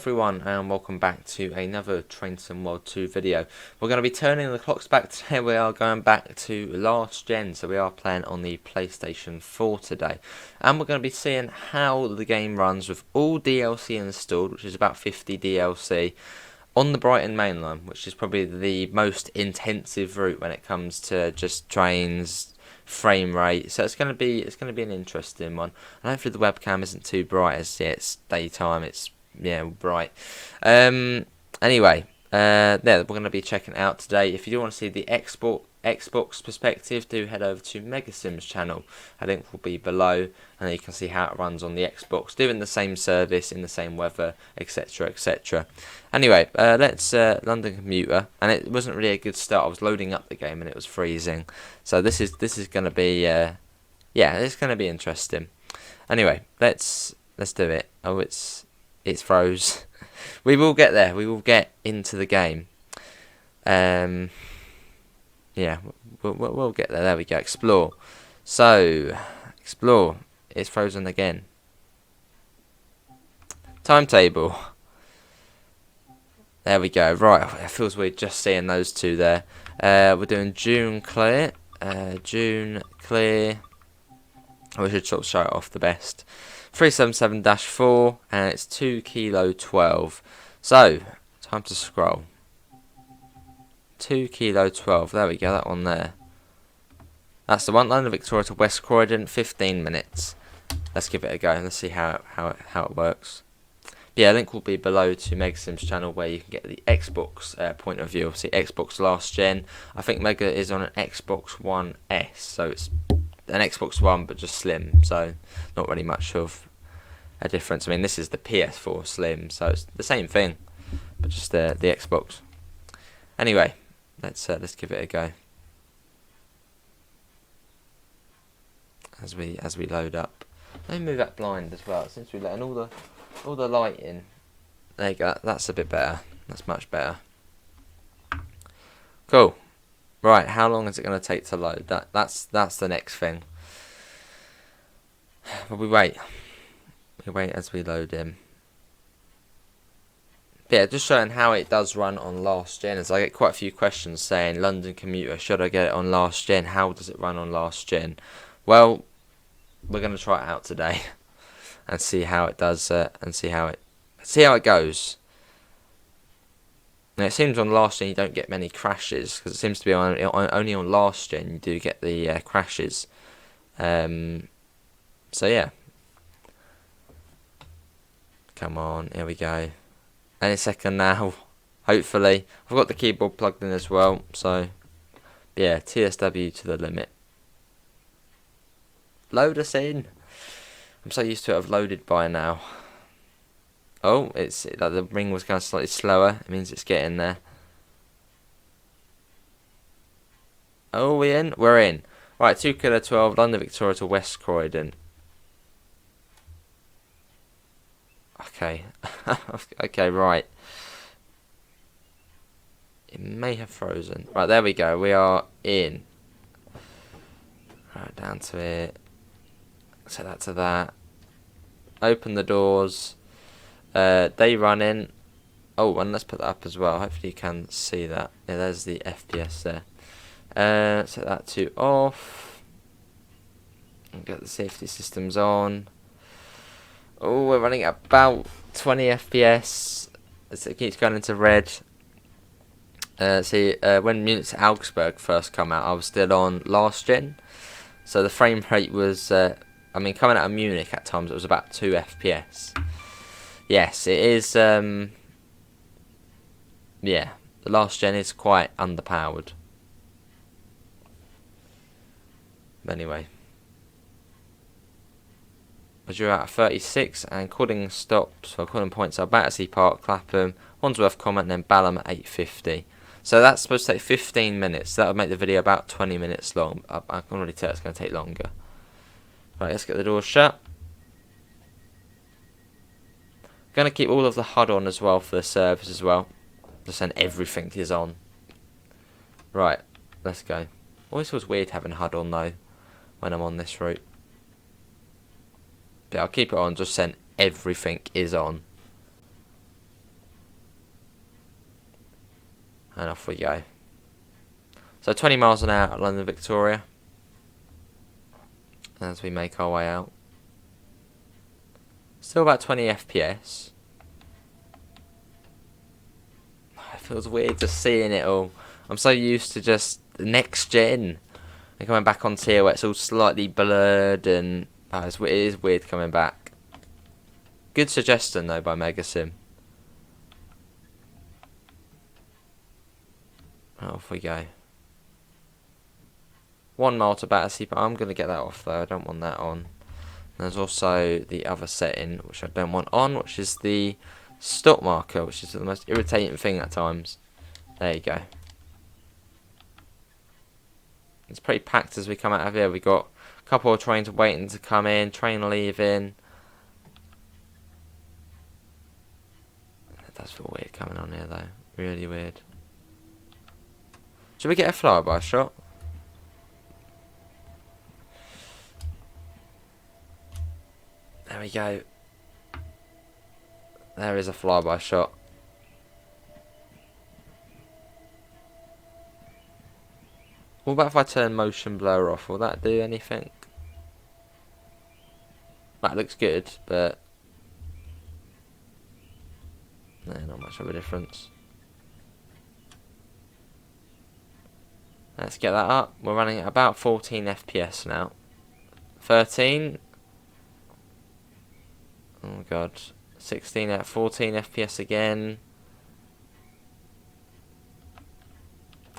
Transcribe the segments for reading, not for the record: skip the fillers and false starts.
everyone, and welcome back to another Train Sim World 2 video. We're going to be turning the clocks back today. We are going back to last gen, so we are playing on the PlayStation 4 today. And we're going to be seeing how the game runs with all DLC installed, which is about 50 DLC, on the Brighton Mainline, which is probably the most intensive route when it comes to just trains, frame rate. So it's going to be an interesting one. And hopefully the webcam isn't too bright, as it's daytime. It's bright. Anyway, we're going to be checking out today. If you do want to see the Xbox perspective, do head over to Megasim's channel. A link will be below, and you can see how it runs on the Xbox, doing the same service in the same weather, etc., etc. Anyway, let's London Commuter, and it wasn't really a good start. I was loading up the game and it was freezing, so this is going to be it's going to be interesting. Anyway, let's do it. Oh, it's froze. We will get there. We will get into the game. We'll get there. There we go. Explore. So, explore. It's frozen again. Timetable. There we go. Right. It feels weird just seeing those two there. We're doing June clear. June clear. We should sort of show it off the best. 377-4, and it's 2 kilo 12. So, time to scroll. 2 kilo 12. There we go, that one there. That's the one. London Victoria to West Croydon, 15 minutes. Let's give it a go. Let's see how it works. Yeah, link will be below to Megasim's channel, where you can get the Xbox point of view. Obviously, Xbox last gen. I think Mega is on an Xbox One S, so it's an Xbox One but just slim, so not really much of a difference. I mean, this is the PS4 Slim, so it's the same thing, but just the Xbox. Anyway, let's give it a go as we load up. Let me move that blind as well, since we're letting all the light in. There you go. That's a bit better. That's much better. Cool. Right, how long is it going to take to load? That's the next thing. But we wait. We wait as we load in. But yeah, just showing how it does run on last gen, as I get quite a few questions saying, London Commuter, should I get it on last gen? How does it run on last gen? Well, we're going to try it out today and see how it does, and see how it goes. Now, it seems on last gen you don't get many crashes, because it seems to be only on last gen you do get the crashes. So yeah. Come on, here we go. Any second now, hopefully. I've got the keyboard plugged in as well, so yeah, TSW to the limit. Load us in. I'm so used to it, I've loaded by now. Oh, the ring was going slightly slower. It means it's getting there. Oh, we're in? We're in. Right, 2 kilo 12, London Victoria to West Croydon. Okay. Okay, right. It may have frozen. Right, there we go. We are in. Right, down to it. Set that to that. Open the doors. Day running. Oh, and let's put that up as well. Hopefully you can see that. Yeah, there's the FPS there. Set that to off. And get the safety systems on. Oh, we're running at about 20 FPS. So it keeps going into red. When Munich to Augsburg first come out, I was still on last gen. So the frame rate was, coming out of Munich at times, it was about 2 FPS. Yes, it is, the last gen is quite underpowered. But anyway. As you're at 36, and calling stops, or calling points are Battersea Park, Clapham, Wandsworth Common, and then Balham at 8:50. So that's supposed to take 15 minutes. So that would make the video about 20 minutes long. I can already tell it's going to take longer. Right, let's get the door shut. Going to keep all of the HUD on as well for the service as well. Just saying everything is on. Right, let's go. Always feels weird having HUD on though when I'm on this route. But I'll keep it on, just saying everything is on. And off we go. So 20 miles an hour at London Victoria. As we make our way out. Still about 20 FPS. It feels weird just seeing it all. I'm so used to just the next gen. And coming back onto here where it's all slightly blurred and it is weird coming back. Good suggestion though by Megasim. Off we go. 1 mile to Battersea, but I'm going to get that off though. I don't want that on. And there's also the other setting which I don't want on, which is the stop marker, which is the most irritating thing at times. There you go. It's pretty packed as we come out of here. We got a couple of trains waiting to come in, train leaving. It does feel weird coming on here though. Really weird. Should we get a flyby shot? There we go. There is a flyby shot. What about if I turn motion blur off? Will that do anything? That looks good, but no, not much of a difference. Let's get that up. We're running at about 14 FPS now. 13. Oh god. 16 at 14 FPS again.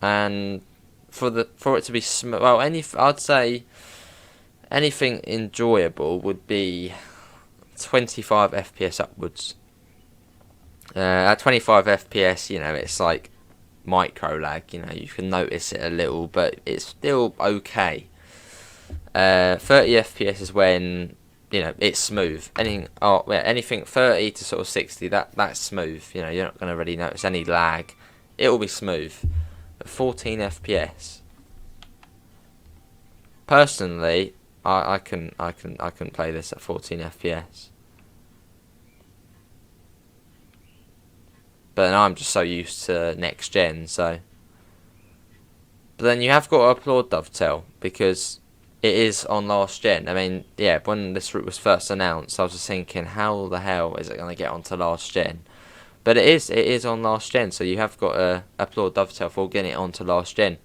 And for it to be well, I'd say anything enjoyable would be 25 FPS upwards. At 25 FPS, you know, it's like micro lag. You know, you can notice it a little, but it's still okay. 30 FPS is when, you know, it's smooth. Anything 30 to sort of 60, that's smooth. You know, you're not going to really notice any lag. It will be smooth. But 14 FPS. Personally, I can play this at 14 FPS. But I'm just so used to next gen, so. But then you have got to applaud Dovetail because it is on last gen. I mean, yeah, when this route was first announced, I was just thinking, how the hell is it going to get onto last gen? But it is on last gen, so you have got to applaud Dovetail for getting it onto last gen.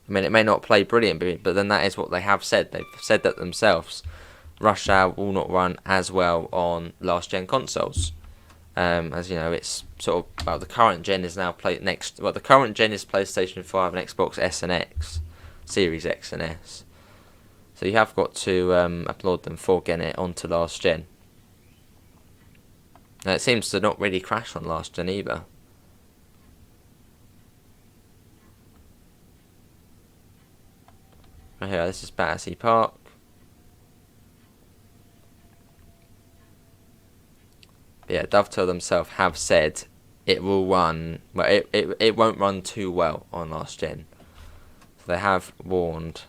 I mean, it may not play brilliant, but then that is what they have said. They've said that themselves. Rush Hour will not run as well on last gen consoles. As you know, it's sort of, well, the current gen is now the current gen is PlayStation 5 and Xbox S and X, Series X and S. So you have got to applaud them for getting it onto last gen. Now, it seems to not really crash on last gen either. Right here, this is Battersea Park. But yeah, Dovetail themselves have said it will run, well, it won't run too well on last gen. So they have warned.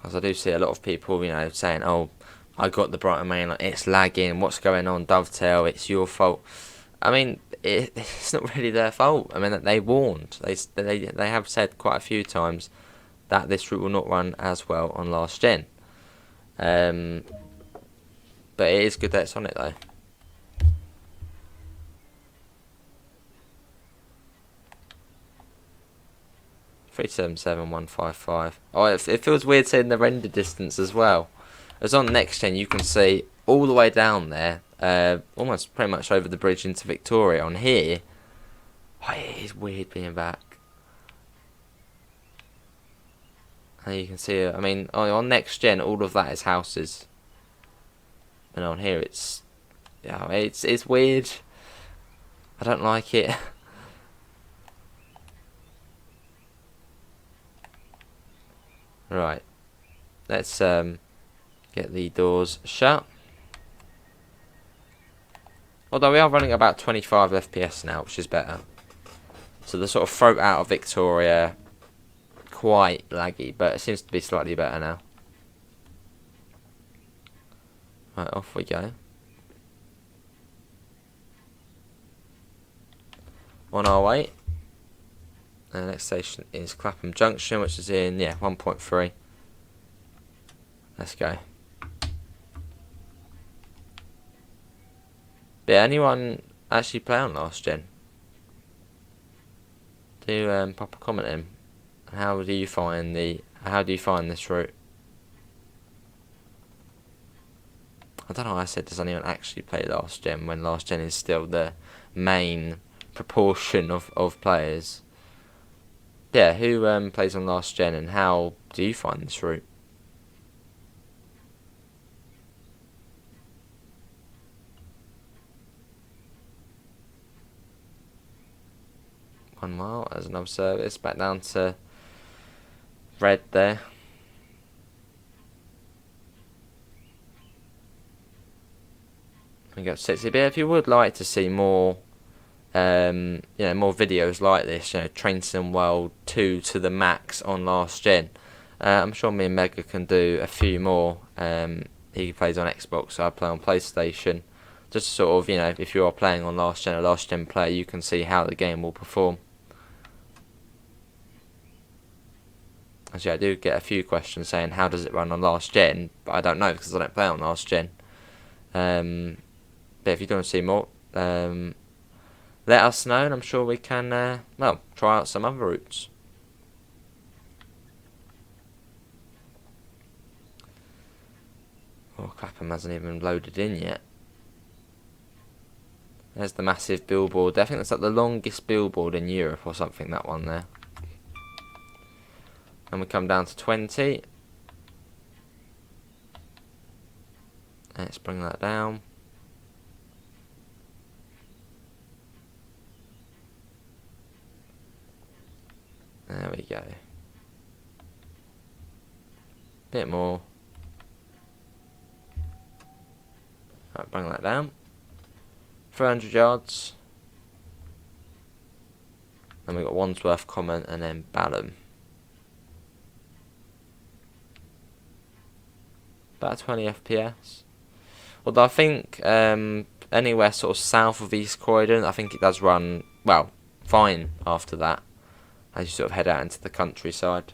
As I do see a lot of people, you know, saying, "Oh, I got the Brighton Mainline, it's lagging. What's going on, Dovetail? It's your fault." I mean, it's not really their fault. I mean, they warned. They have said quite a few times that this route will not run as well on last gen. But it is good that it's on it though. $377,155. Oh, it feels weird saying the render distance as well. As on next gen, you can see all the way down there, almost pretty much over the bridge into Victoria. On here, oh, it is weird being back. And you can see, I mean, on next gen, all of that is houses, and on here it's, yeah, it's weird. I don't like it. Right, let's get the doors shut. Although we are running about 25 FPS now, which is better. So the sort of throat out of Victoria, quite laggy, but it seems to be slightly better now. Right, off we go. on our way. And the next station is Clapham Junction, which is in 1.3. Let's go. But yeah, anyone actually play on last gen? Do pop a comment in. How do you find this route? I don't know why I said, does anyone actually play last gen when last gen is still the main proportion of players? Yeah, who plays on last gen, and how do you find this route? 1 mile as another service back down to red there. We got 60. But if you would like to see more, more videos like this, Train World 2 to the max on last gen, I'm sure me and Mega can do a few more. He plays on Xbox, so I play on PlayStation. Just sort of, if you are playing on last gen, a last gen player, you can see how the game will perform. Actually, I do get a few questions saying how does it run on last gen, but I don't know because I don't play on last gen. But if you want to see more, let us know, and I'm sure we can, try out some other routes. Oh, Clapham hasn't even loaded in yet. There's the massive billboard. I think that's like the longest billboard in Europe or something, that one there. And we come down to 20. Let's bring that down. There we go. Bit more. Right, bring that down. 300 yards. Then we've got Wandsworth, Common, and then Balham. About 20 FPS. Although I think anywhere sort of south of East Croydon, I think it does run, well, fine after that, as you sort of head out into the countryside.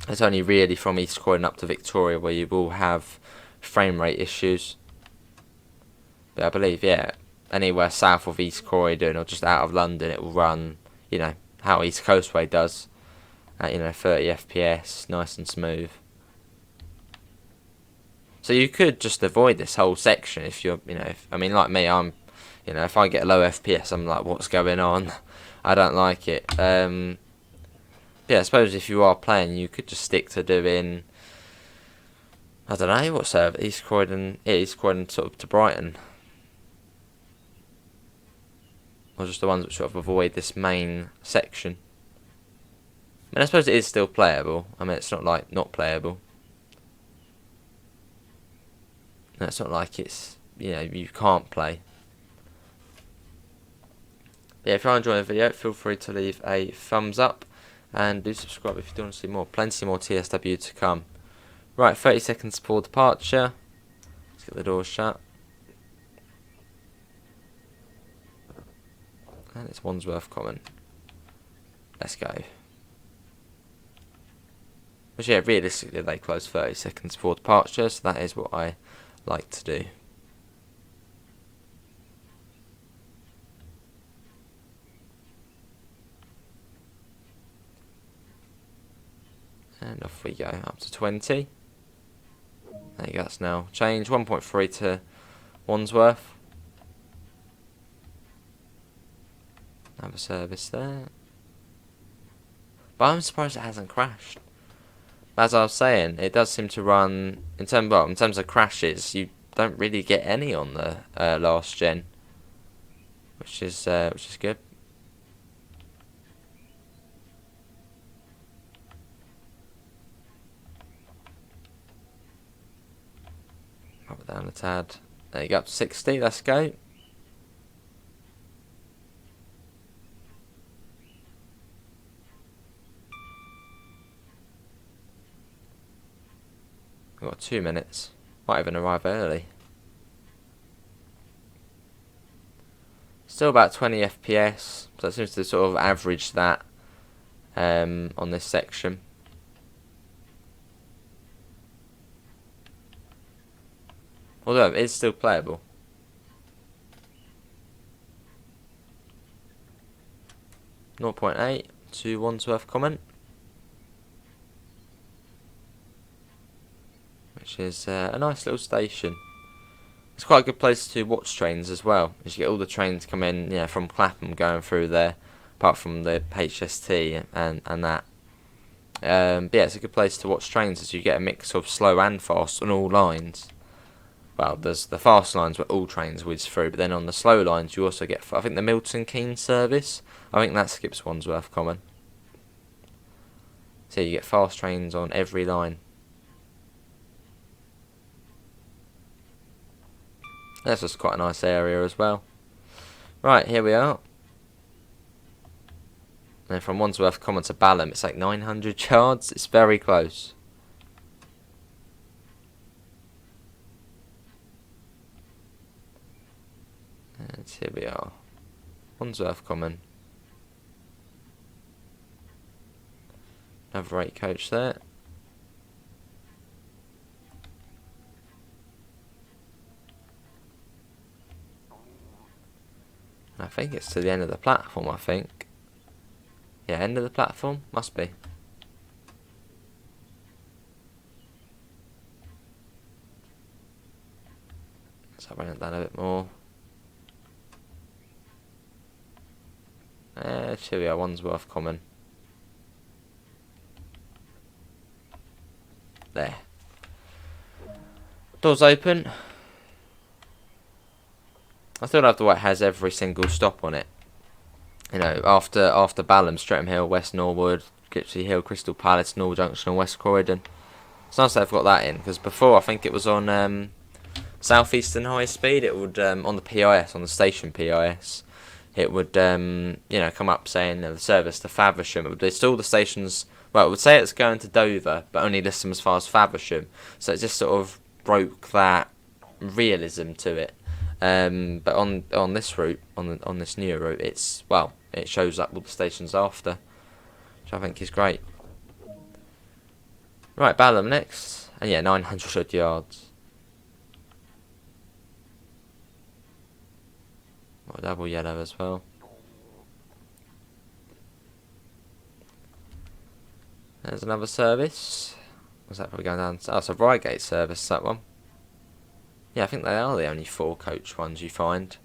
It's only really from East Croydon up to Victoria where you will have frame rate issues. But I believe, anywhere south of East Croydon or just out of London, it will run, how East Coastway does, at 30 FPS, nice and smooth. So you could just avoid this whole section if you're, like me, I'm, if I get a low FPS, I'm like, what's going on? I don't like it. I suppose if you are playing, you could just stick to doing, I don't know, what serve, East Croydon sort of to Brighton. Or just the ones which sort of avoid this main section. I suppose it is still playable. It's not like not playable. It's not like it's, you can't play. But if you're enjoying the video, feel free to leave a thumbs up. And do subscribe if you do want to see more. Plenty more TSW to come. Right, 30 seconds before departure. Let's get the doors shut. And it's Wandsworth Common. Let's go. Which, realistically, they close 30 seconds before departure, so that is what I like to do. And off we go, up to 20. There you go, that's now changed. 1.3 to Wandsworth. Another service there. But I'm surprised it hasn't crashed. As I was saying, it does seem to run, in terms of crashes, you don't really get any on the last gen. Which is good. Up it down a tad. There you go, up to 60, let's go. We've got 2 minutes. Might even arrive early. It's Still about 20 FPS, so it seems to sort of average that on this section. Although it is still playable. .8 to Wandsworth Common, which is a nice little station. It's quite a good place to watch trains as well, as you get all the trains come in, from Clapham going through there, apart from the HST and that. But yeah, it's a good place to watch trains as you get a mix of slow and fast on all lines. Well, there's the fast lines where all trains whiz through, but then on the slow lines you also get, I think, the Milton Keynes service. I think that skips Wandsworth Common. So you get fast trains on every line. That's just quite a nice area as well. Right, here we are. And from Wandsworth Common to Balham, it's like 900 yards. It's very close. And here we are. Wandsworth Common. Another 8 coach there. I think it's to the end of the platform, I think. Yeah, end of the platform? Must be. Let's bring it down a bit more. Here we are, Wandsworth Common. There. Doors open. I still love the way it has every single stop on it. After Balham, Streatham Hill, West Norwood, Gipsy Hill, Crystal Palace, Norwood Junction and West Croydon. It's nice they've got that in, because before I think it was on South Eastern High Speed. It would on the PIS, on the station PIS, it would come up saying the service to Faversham. It would list all the stations. Well, it would say it's going to Dover, but only list them as far as Faversham. So it just sort of broke that realism to it. But on this route, on this newer route, it shows up all the stations after, which I think is great. Right, Balham next, and yeah, 900 yards. Double yellow as well. There's another service. What's that probably going down? Oh, it's a Reigate service, that one. Yeah, I think they are the only 4 coach ones you find.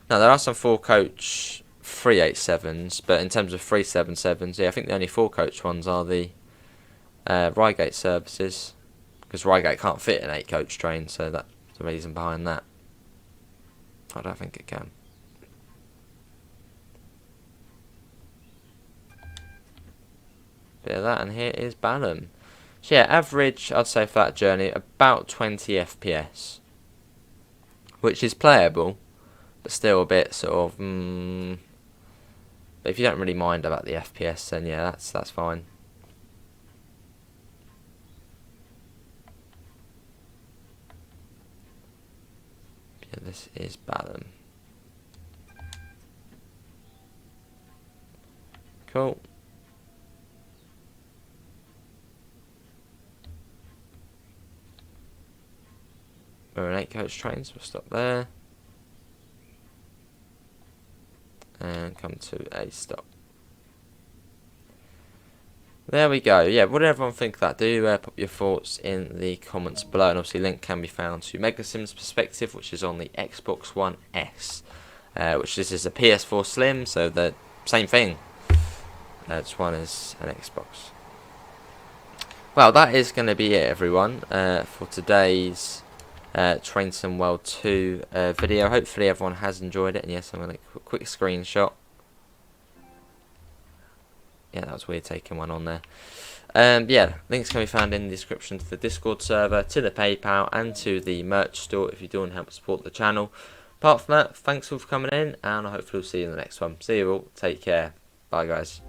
Now, there are some 4 coach 387s, but in terms of 377s, yeah, I think the only 4 coach ones are the Reigate services, because Reigate can't fit an 8 coach train, so that's the reason behind that. I don't think it can. Bit of that, and here is Balham. So yeah, average, I'd say, for that journey, about 20 FPS. Which is playable, but still a bit sort of, But if you don't really mind about the FPS, then yeah, that's fine. Yeah, this is Balham. Cool. We're an 8 coach train, so we'll stop there. And come to a stop. There we go. Yeah, what did everyone think of that? Do pop your thoughts in the comments below. And obviously, link can be found to Mega Sims Perspective, which is on the Xbox One S. Which this is a PS4 Slim, so the same thing. This one is an Xbox. Well, that is going to be it, everyone, for today's Train Sim World 2 video. Hopefully everyone has enjoyed it, and yes, I'm going to quick screenshot. Yeah, that was weird taking one on there. Yeah, links can be found in the description to the Discord server, to the PayPal, and to the merch store if you do want to help support the channel. Apart from that, thanks all for coming in, and I hopefully we'll see you in the next one. See you all, take care, bye guys.